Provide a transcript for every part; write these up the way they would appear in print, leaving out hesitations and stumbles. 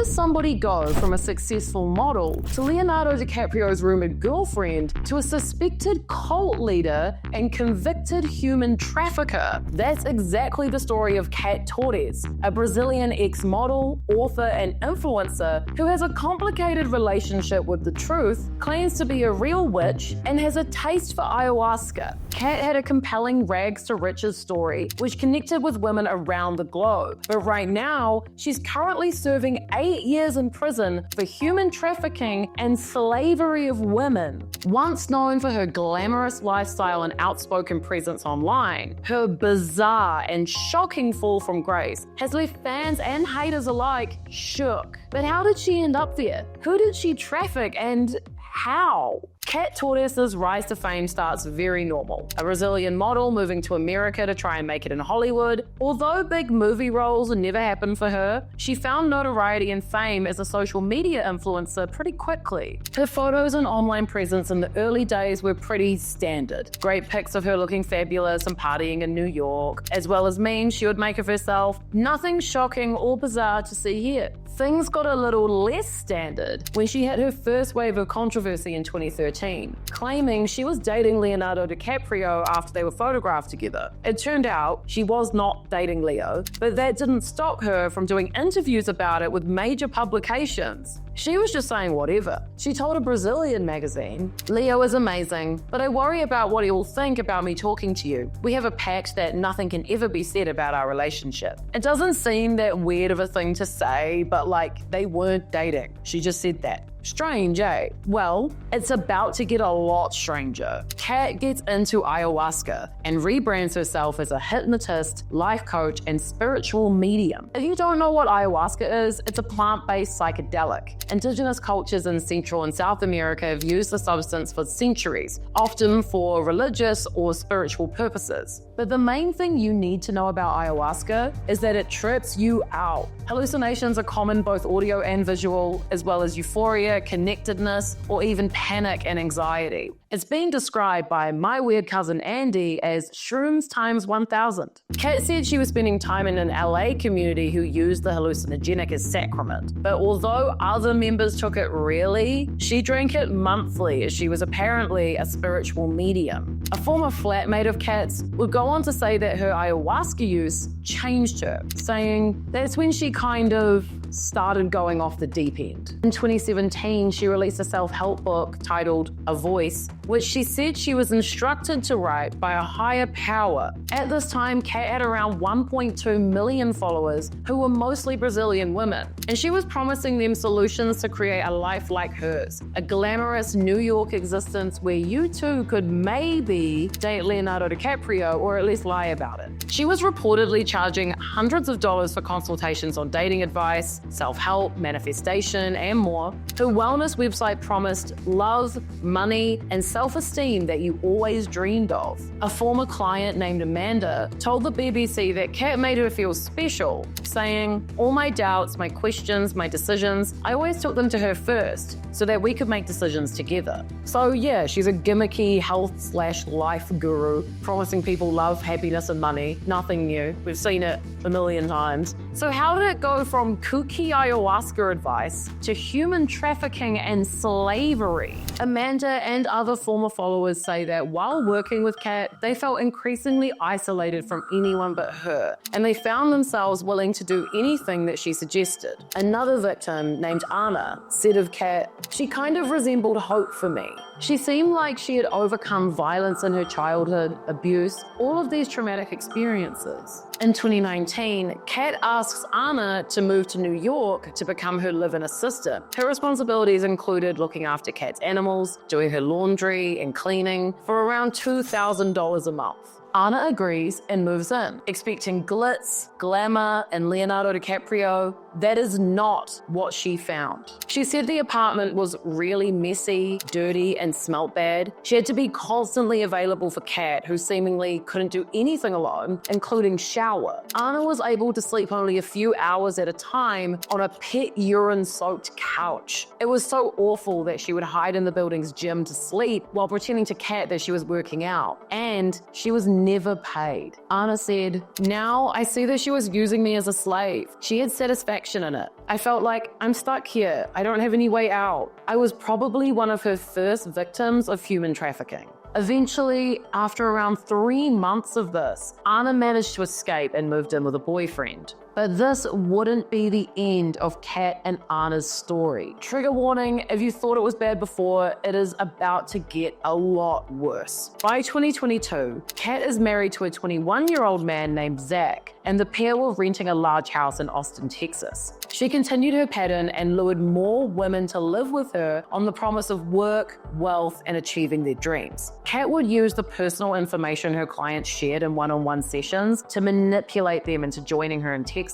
does somebody go from a successful model to Leonardo Dicaprio's rumored girlfriend to a suspected cult leader and convicted human trafficker? That's exactly the story of Kat Torres, a Brazilian ex-model, author, and influencer who has a complicated relationship with the truth, claims to be a real witch, and has a taste for ayahuasca. Kat had a compelling rags to riches story which connected with women around the globe, but right now she's currently serving 8 years in prison for human trafficking and slavery of women. Once known for her glamorous lifestyle and outspoken presence online, her bizarre and shocking fall from grace has left fans and haters alike shook. But how did she end up there? Who did she traffic and how? Kat Torres' rise to fame starts very normal. A Brazilian model moving to America to try and make it in Hollywood. Although big movie roles never happened for her, she found notoriety and fame as a social media influencer pretty quickly. Her photos and online presence in the early days were pretty standard. Great pics of her looking fabulous and partying in New York, as well as memes she would make of herself. Nothing shocking or bizarre to see here. Things got a little less standard when she had her first wave of controversy in 2013, claiming she was dating Leonardo DiCaprio after they were photographed together. It turned out she was not dating Leo, but that didn't stop her from doing interviews about it with major publications. She was just saying whatever. She told a Brazilian magazine, "Leo is amazing, but I worry about what he will think about me talking to you. We have a pact that nothing can ever be said about our relationship." It doesn't seem that weird of a thing to say, but like, they weren't dating. She just said that. Strange, eh? Well, it's about to get a lot stranger. Kat gets into ayahuasca and rebrands herself as a hypnotist, life coach, and spiritual medium. If you don't know what ayahuasca is, it's a plant-based psychedelic. Indigenous cultures in Central and South America have used the substance for centuries, often for religious or spiritual purposes. But the main thing you need to know about ayahuasca is that it trips you out. Hallucinations are common, both audio and visual, as well as euphoria, connectedness, or even panic and anxiety. It's been described by my weird cousin Andy as shrooms times 1000. Kat said she was spending time in an LA community who used the hallucinogenic as sacrament. But although other members took it really, she drank it monthly as she was apparently a spiritual medium. A former flatmate of Kat's would go on to say that her ayahuasca use changed her, saying that's when she kind of started going off the deep end. In 2017, she released a self-help book titled A Voice, which she said she was instructed to write by a higher power. At this time, Kat had around 1.2 million followers who were mostly Brazilian women, and she was promising them solutions to create a life like hers, a glamorous New York existence where you too could maybe date Leonardo DiCaprio or at least lie about it. She was reportedly charging hundreds of dollars for consultations on dating advice, self-help, manifestation, and more. Her wellness website promised love, money, and self-esteem that you always dreamed of. A former client named Amanda told the BBC that Kat made her feel special, saying, "All my doubts, my questions, my decisions, I always took them to her first so that we could make decisions together." So yeah, she's a gimmicky health/life guru, promising people love, happiness, and money. Nothing new. We've seen it a million times. So how did it go from kooky ayahuasca advice to human trafficking and slavery? Amanda and other former followers say that while working with Kat, they felt increasingly isolated from anyone but her, and they found themselves willing to do anything that she suggested. Another victim, named Anna, said of Kat, "She kind of resembled hope for me. She seemed like she had overcome violence in her childhood, abuse, all of these traumatic experiences." In 2019, Kat asks Anna to move to New York to become her live-in assistant. Her responsibilities included looking after Kat's animals, doing her laundry and cleaning for around $2,000 a month. Anna agrees and moves in, expecting glitz, glamour, and Leonardo DiCaprio. That is not what she found. She said the apartment was really messy, dirty, and smelt bad. She had to be constantly available for Kat, who seemingly couldn't do anything alone, including shower. Anna was able to sleep only a few hours at a time on a pet urine-soaked couch. It was so awful that she would hide in the building's gym to sleep while pretending to Kat that she was working out. And she was never paid. Anna said, "Now I see that she was using me as a slave. She had satisfaction in it. I felt like I'm stuck here. I don't have any way out." I was probably one of her first victims of human trafficking. Eventually, after around 3 months of this, Anna managed to escape and moved in with a boyfriend. But this wouldn't be the end of Kat and Anna's story. Trigger warning, if you thought it was bad before, it is about to get a lot worse. By 2022, Kat is married to a 21-year-old man named Zach, and the pair were renting a large house in Austin, Texas. She continued her pattern and lured more women to live with her on the promise of work, wealth, and achieving their dreams. Kat would use the personal information her clients shared in one-on-one sessions to manipulate them into joining her in Texas.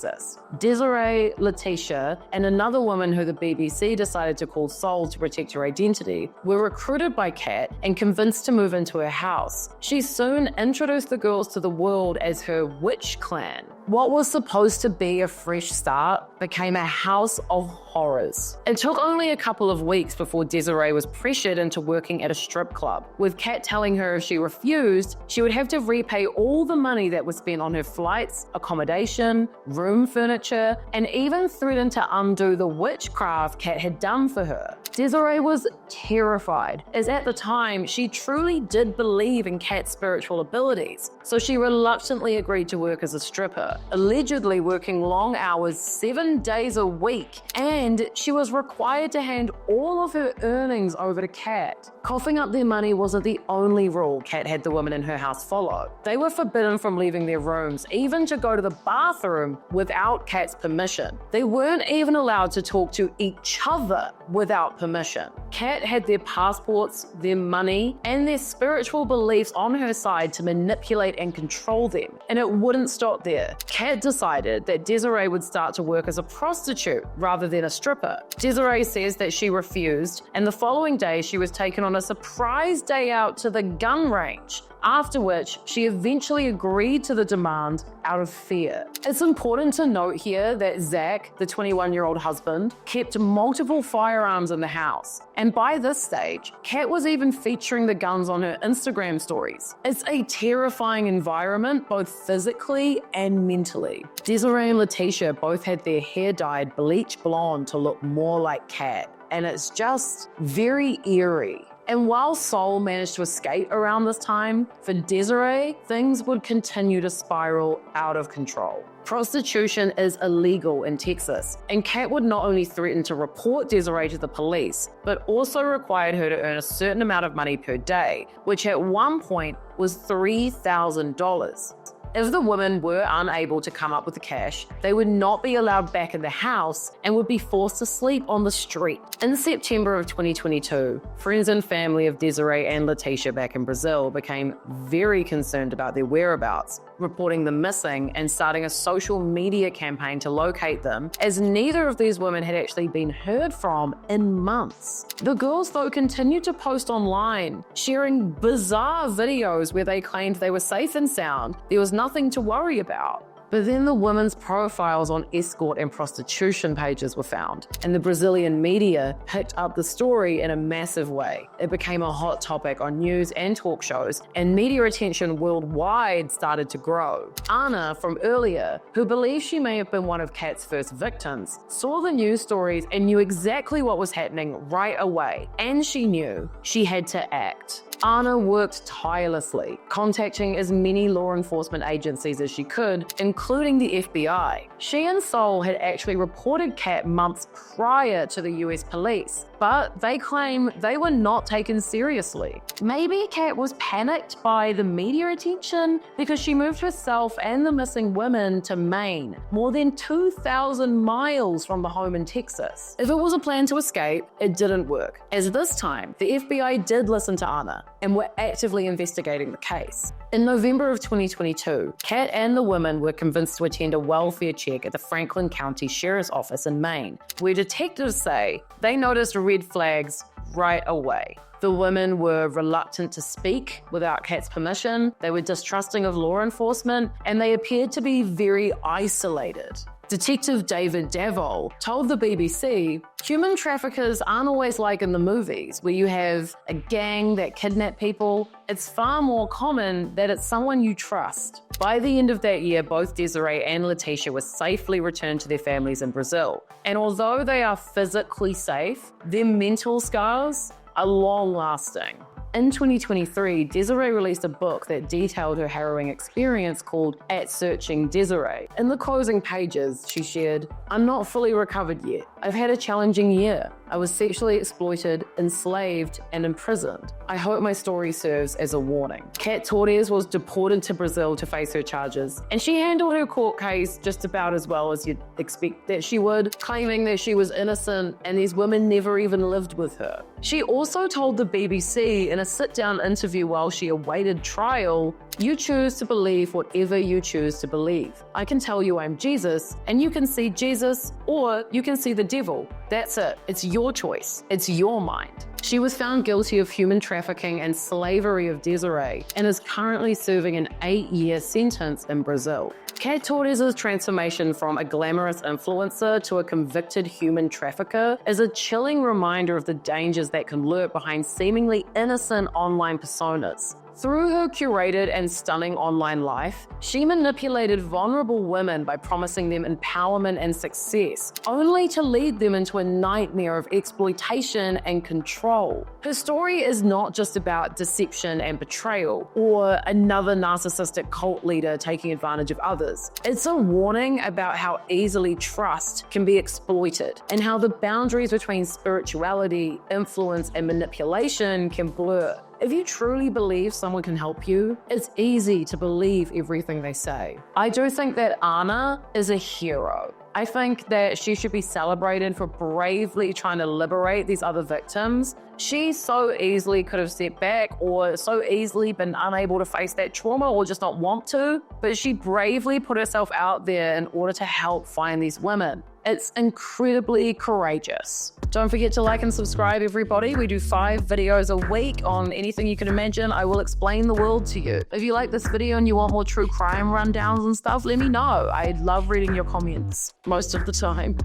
Desiree, Letitia, and another woman who the BBC decided to call Soul to protect her identity were recruited by Kat and convinced to move into her house. She soon introduced the girls to the world as her witch clan. What was supposed to be a fresh start became a house of horrors. It took only a couple of weeks before Desiree was pressured into working at a strip club, with Kat telling her if she refused, she would have to repay all the money that was spent on her flights, accommodation, room furniture, and even threatened to undo the witchcraft Kat had done for her. Desiree was terrified, as at the time she truly did believe in Kat's spiritual abilities, so she reluctantly agreed to work as a stripper, allegedly working long hours 7 days a week, and she was required to hand all of her earnings over to Kat. Coughing up their money wasn't the only rule Kat had the women in her house follow. They were forbidden from leaving their rooms, even to go to the bathroom without Kat's permission. They weren't even allowed to talk to each other without permission. Kat had their passports, their money, and their spiritual beliefs on her side to manipulate and control them. And it wouldn't stop there. Kat decided that Desiree would start to work as a prostitute rather than a stripper. Desiree says that she refused, and the following day she was taken on a surprise day out to the gun range, after which she eventually agreed to the demand out of fear. It's important to note here that Zach, the 21-year-old husband, kept multiple firearms in the house. And by this stage, Kat was even featuring the guns on her Instagram stories. It's a terrifying environment, both physically and mentally. Desiree and Letitia both had their hair dyed bleach blonde to look more like Kat, and it's just very eerie. And while Soul managed to escape around this time, for Desiree, things would continue to spiral out of control. Prostitution is illegal in Texas, and Kat would not only threaten to report Desiree to the police, but also required her to earn a certain amount of money per day, which at one point was $3,000. If the women were unable to come up with the cash, they would not be allowed back in the house and would be forced to sleep on the street. In September of 2022, friends and family of Desiree and Letitia back in Brazil became very concerned about their whereabouts, reporting them missing and starting a social media campaign to locate them, as neither of these women had actually been heard from in months. The girls, though, continued to post online, sharing bizarre videos where they claimed they were safe and sound. There was nothing to worry about. But then the women's profiles on escort and prostitution pages were found, and the Brazilian media picked up the story in a massive way. It became a hot topic on news and talk shows, and media attention worldwide started to grow. Anna, from earlier, who believes she may have been one of Kat's first victims, saw the news stories and knew exactly what was happening right away, and she knew she had to act. Anna worked tirelessly, contacting as many law enforcement agencies as she could, including the FBI. She and Soul had actually reported Kat months prior to the US police, but they claim they were not taken seriously. Maybe Kat was panicked by the media attention because she moved herself and the missing women to Maine, more than 2,000 miles from the home in Texas. If it was a plan to escape, it didn't work, as this time the FBI did listen to Anna and were actively investigating the case. In November of 2022, Kat and the women were convinced to attend a welfare check at the Franklin County Sheriff's Office in Maine, where detectives say they noticed red flags right away. The women were reluctant to speak without Kat's permission, they were distrusting of law enforcement, and they appeared to be very isolated. Detective David Davol told the BBC, human traffickers aren't always like in the movies, where you have a gang that kidnap people. It's far more common that it's someone you trust. By the end of that year, both Desiree and Letitia were safely returned to their families in Brazil. And although they are physically safe, their mental scars are long-lasting. In 2023, Desiree released a book that detailed her harrowing experience called At Searching Desiree. In the closing pages, she shared, "I'm not fully recovered yet. I've had a challenging year. I was sexually exploited, enslaved, and imprisoned. I hope my story serves as a warning." Kat Torres was deported to Brazil to face her charges, and she handled her court case just about as well as you'd expect that she would, claiming that she was innocent and these women never even lived with her. She also told the BBC in a sit-down interview while she awaited trial, "You choose to believe whatever you choose to believe. I can tell you I'm Jesus, and you can see Jesus, or you can see the devil. That's it. It's your choice. It's your mind." She was found guilty of human trafficking and slavery of Desiree and is currently serving an 8-year sentence in Brazil. Kat Torres' transformation from a glamorous influencer to a convicted human trafficker is a chilling reminder of the dangers that can lurk behind seemingly innocent online personas. Through her curated and stunning online life, she manipulated vulnerable women by promising them empowerment and success, only to lead them into a nightmare of exploitation and control. Her story is not just about deception and betrayal, or another narcissistic cult leader taking advantage of others. It's a warning about how easily trust can be exploited, and how the boundaries between spirituality, influence, and manipulation can blur. If you truly believe someone can help you, it's easy to believe everything they say. I do think that Anna is a hero. I think that she should be celebrated for bravely trying to liberate these other victims. She so easily could have stepped back, or so easily been unable to face that trauma, or just not want to, but she bravely put herself out there in order to help find these women. It's incredibly courageous. Don't forget to like and subscribe, everybody. We do 5 videos a week on anything you can imagine. I will explain the world to you. If you like this video and you want more true crime rundowns and stuff, let me know. I love reading your comments most of the time.